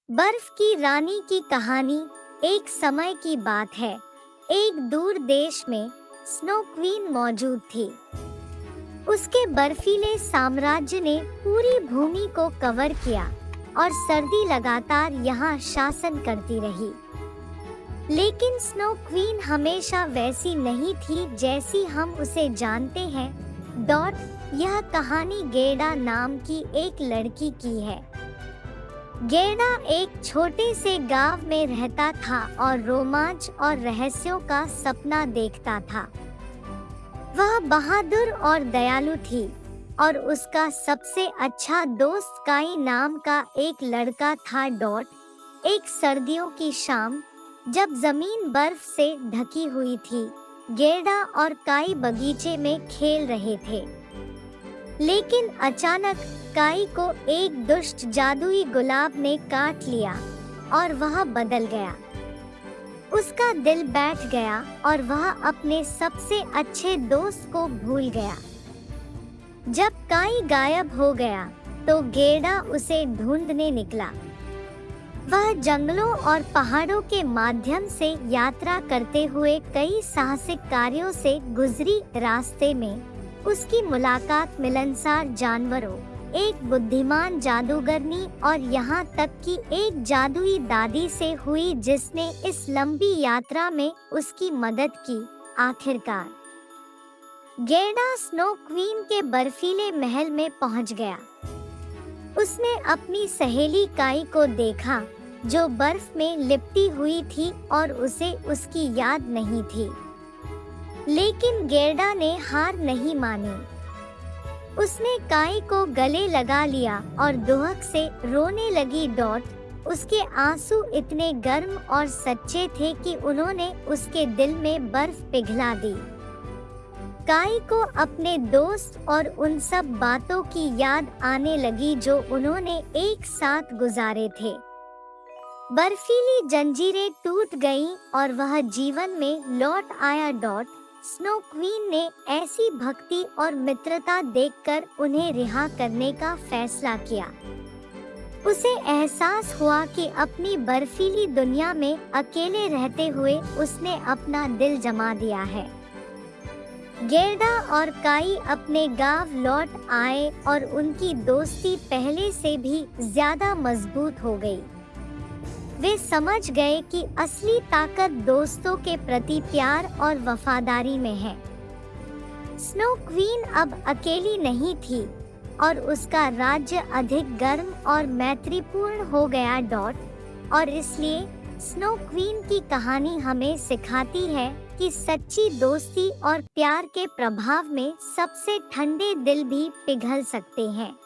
बर्फ की रानी की कहानी। एक समय की बात है। एक दूर देश में स्नो क्वीन मौजूद थी। उसके बर्फीले साम्राज्य ने पूरी भूमि को कवर किया और सर्दी लगातार यहाँ शासन करती रही। लेकिन स्नो क्वीन हमेशा वैसी नहीं थी जैसी हम उसे जानते हैं। यह कहानी गेडा नाम की एक लड़की की है। गेडा एक छोटे से गांव में रहता था और रोमांच और रहस्यों का सपना देखता था। वह बहादुर और दयालु थी और उसका सबसे अच्छा दोस्त काई नाम का एक लड़का था। एक सर्दियों की शाम, जब जमीन बर्फ से ढकी हुई थी, गेडा और काई बगीचे में खेल रहे थे। लेकिन अचानक काई को एक दुष्ट जादुई गुलाब ने काट लिया और वह बदल गया। उसका दिल बैठ गया और वह अपने सबसे अच्छे दोस्त को भूल गया। जब काई गायब हो गया तो गेडा उसे ढूंढने निकला। वह जंगलों और पहाड़ों के माध्यम से यात्रा करते हुए कई साहसिक कार्यों से गुजरी। रास्ते में उसकी मुलाकात मिलनसार जानवरों, एक बुद्धिमान जादूगरनी और यहाँ तक कि एक जादुई दादी से हुई जिसने इस लंबी यात्रा में उसकी मदद की। आखिरकार गेडा स्नो क्वीन के बर्फीले महल में पहुँच गया। उसने अपनी सहेली काई को देखा जो बर्फ में लिपटी हुई थी और उसे उसकी याद नहीं थी। लेकिन गेडा ने हार नहीं मानी। उसने काई को गले लगा लिया और दुहक से रोने लगी। उसके आंसू इतने गर्म और सच्चे थे कि उन्होंने उसके दिल में बर्फ पिघला दी। काई को अपने दोस्त और उन सब बातों की याद आने लगी जो उन्होंने एक साथ गुजारे थे। बर्फीली जंजीरें टूट गईं और वह जीवन में लौट आया। स्नो क्वीन ने ऐसी भक्ति और मित्रता देखकर उन्हें रिहा करने का फैसला किया। उसे एहसास हुआ कि अपनी बर्फीली दुनिया में अकेले रहते हुए उसने अपना दिल जमा दिया है। गेडा और काई अपने गांव लौट आए और उनकी दोस्ती पहले से भी ज्यादा मजबूत हो गई। वे समझ गए कि असली ताकत दोस्तों के प्रति प्यार और वफादारी में है। स्नो क्वीन अब अकेली नहीं थी और उसका राज्य अधिक गर्म और मैत्रीपूर्ण हो गया। और इसलिए स्नो क्वीन की कहानी हमें सिखाती है कि सच्ची दोस्ती और प्यार के प्रभाव में सबसे ठंडे दिल भी पिघल सकते हैं।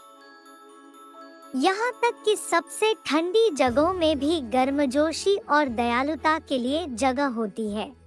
यहाँ तक कि सबसे ठंडी जगहों में भी गर्मजोशी और दयालुता के लिए जगह होती है।